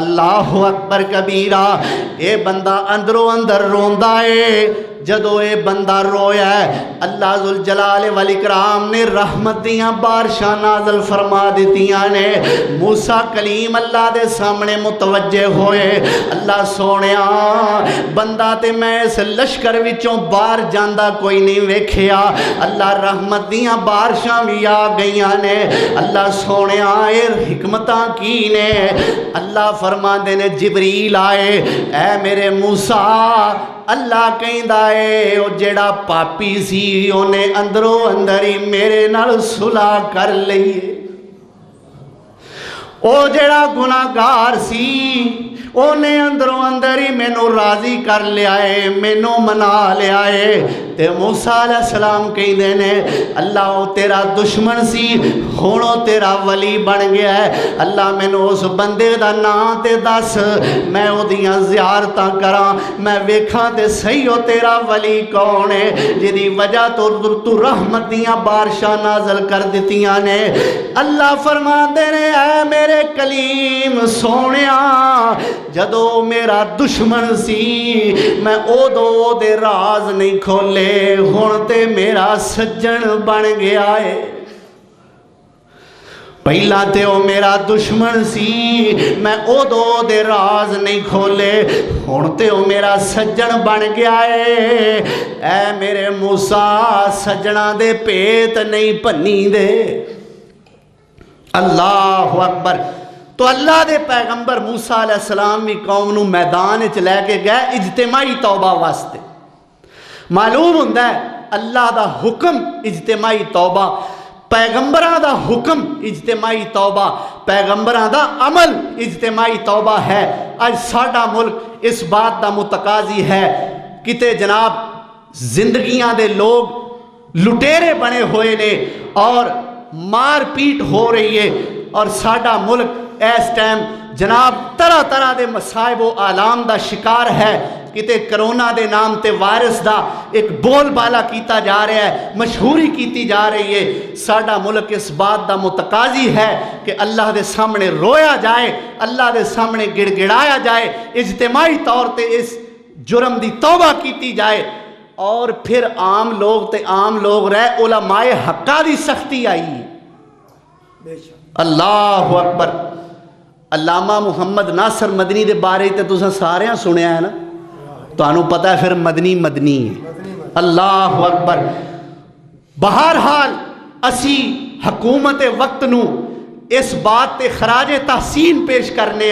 اللہ اکبر کبیرہ. اے بندہ اندروں اندر روندا ہے. جدو اے بندہ رویا ہے اللہ ذوالجلال والاکرام نے رحمت دیاں بارشاں نازل فرما دیتیاں نے. موسیٰ کلیم اللہ دے سامنے متوجہ ہوئے. اللہ سونیا بندہ تے میں اس لشکر وچوں باہر جاندہ کوئی نہیں ویکھیا. اللہ رحمت دیاں بارشاں بھی آ گئیاں نے. اللہ سونیا اے حکمتاں کی نے. اللہ فرما دے نے جبریل آئے اے میرے موسیٰ اللہ کہندا اے او جیڑا پاپی سی اونے اندروں اندر ہی میرے نال صلح کر لئیے. او جیڑا گناہگار سی اونے اندروں اندر ہی مینوں راضی کر لیا ہے مینوں منا لیا ہے. تے موسیٰ علیہ السلام کہندے نے اللہ او تیرا دشمن سی ہن او تیرا ولی بن گیا ہے. اللہ مینوں اس بندے دا نام تے دس میں او دیاں زیارتاں کراں میں ویکھاں تے صحیح او تیرا ولی کون ہے جدی وجہ تو رحمت دیاں بارشاں نازل کر دتیاں نے. اللہ فرماندے نے اے میرے کلیم سونیا جدو میرا دشمن سی میں او دے راز نہیں کھولے ہن تے میرا سجن بن گیا ہے. پہلا تے او میرا دشمن سی میں او دے راز نہیں کھولے ہن تے او میرا سجن بن گیا ہے. اے میرے موسیٰ سجنا دے پیت نہیں پنی دے. اللہ اکبر. تو اللہ دے پیغمبر موسیٰ علیہ السلام بھی قوم نو میدان وچ لے کے گئے اجتماعی توبہ واسطے. معلوم ہوندا ہے اللہ دا حکم اجتماعی توبہ پیغمبراں دا حکم اجتماعی توبہ پیغمبراں دا عمل اجتماعی توبہ ہے. اج ساڈا ملک اس بات دا متقاضی ہے کتے جناب زندگیاں دے لوگ لٹیرے بنے ہوئے نے اور مار پیٹ ہو رہی ہے اور ساڈا ملک اس ٹائم جناب طرح طرح دے مصائب و آلام دا شکار ہے. کتے کرونا دے نام تے وائرس دا ایک بول بالا کیتا جا رہا ہے مشہوری کیتی جا رہی ہے. ساڈا ملک اس بات دا متقاضی ہے کہ اللہ دے سامنے رویا جائے اللہ دے سامنے گڑ گڑایا جائے اجتماعی طور تے اس جرم دی توبہ کیتی جائے. اور پھر عام لوگ تے عام لوگ رہ علماء حقہ دی سختی آئی. اللہ اکبر. علامہ محمد ناصر مدنی دے بارے تے تساں سارے سنیا ہے نا تو انہوں پتہ ہے پھر مدنی ہے. اللہ اکبر. بہرحال اسی حکومت وقت نو اس بات تے خراج تحسین پیش کرنے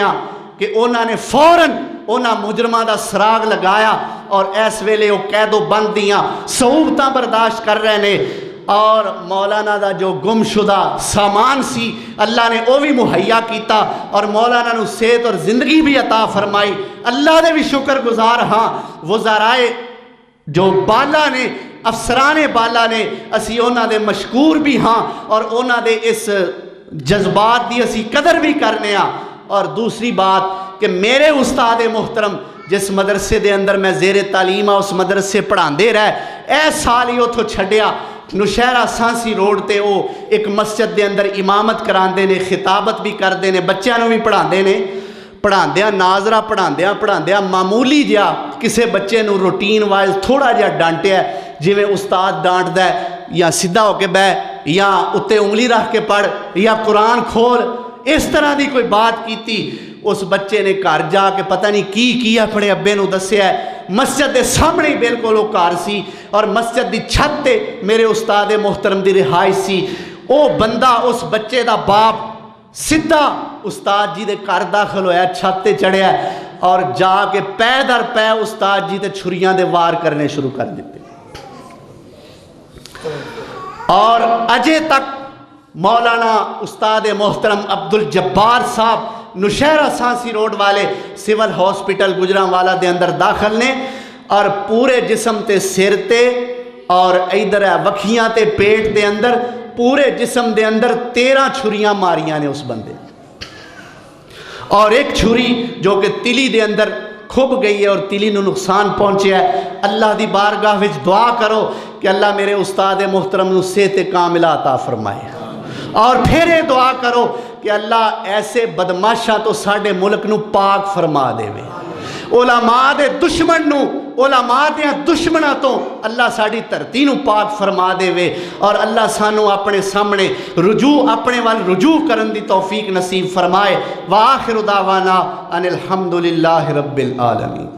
کہ انہوں نے فوراً انہاں مجرمہ دا سراغ لگایا اور اس ویلے وہ قید و بند دیاں صعوبتاں برداشت کر رہے نے. اور مولانا دا جو گم شدہ سامان سی اللہ نے وہ بھی مہیا کیتا اور مولانا نو صحت اور زندگی بھی عطا فرمائی. اللہ دے بھی شکر گزار ہاں. وزرائے جو بالا نے افسران بالا نے اسی اونا دے مشکور بھی ہاں اور اونا دے اس جذبات دی اسی قدر بھی کرنے ہاں. اور دوسری بات کہ میرے استاد محترم جس مدرسے دے اندر میں زیر تعلیم اس مدرسے پڑھان دے رہا ہے اے سال ہی اتھو چھڑیا نوشہرہ سانسی روڈ تے او ایک مسجد دے اندر امامت کراندے نے خطابت بھی کردے نے بچیاں نو بھی پڑھاندے نے. پڑھاندیاں ناظرہ پڑھاندیاں معمولی جیا کسے بچے نو روٹین وائز تھوڑا جیا ڈانٹیا ہے جی میں استاد ڈانٹ دا ہے یا سیدھا ہو کے بہ یا اتے انگلی رکھ کے پڑھ یا قرآن کھول اس طرح دی کوئی بات کیتی. اس بچے نے گھر جا کے پتہ نہیں کی اپنے ابے نو دسیا ہے. مسجد دے سامنے ہی بالکل وہ گھر سی اور مسجد دی چھت تے میرے استاد محترم دی رہائش سی. او بندہ اس بچے دا باپ سدھا استاد جی دے گھر داخل ہویا چھت تے چڑھیا اور جا کے پے در پے استاد جی تے چھریاں دے وار کرنے شروع کر دیتے. اور اجے تک مولانا استاد محترم عبدالجبار صاحب نوشہرہ سانسی روڈ والے سول ہاسپٹل گجرانوالا دے اندر داخل نے اور پورے جسم تے سر تے اور ادھر وکھیاں تے پیٹ دے اندر پورے جسم دے اندر 13 چھریاں ماریاں نے اس بندے اور ایک چھری جو کہ تلی دے اندر کھب گئی ہے اور تلی نو نقصان پہنچیا ہے. اللہ دی بارگاہ وچ دعا کرو کہ اللہ میرے استاد محترم نو صحت کاملہ عطا فرمائے اور پھر یہ دعا کرو کہ اللہ ایسے بدماشاں تو ساڈے ملک نو پاک فرما دے وے، علماء دے دشمن نو، علماء دے دشمناں تو اللہ ساڑی دھرتی نو پاک فرما دے وے، اور اللہ سانو اپنے سامنے رجوع، اپنے وال رجوع کرن دی توفیق نصیب فرمائے۔ وآخر دعوانا ان الحمدللہ رب العالمین۔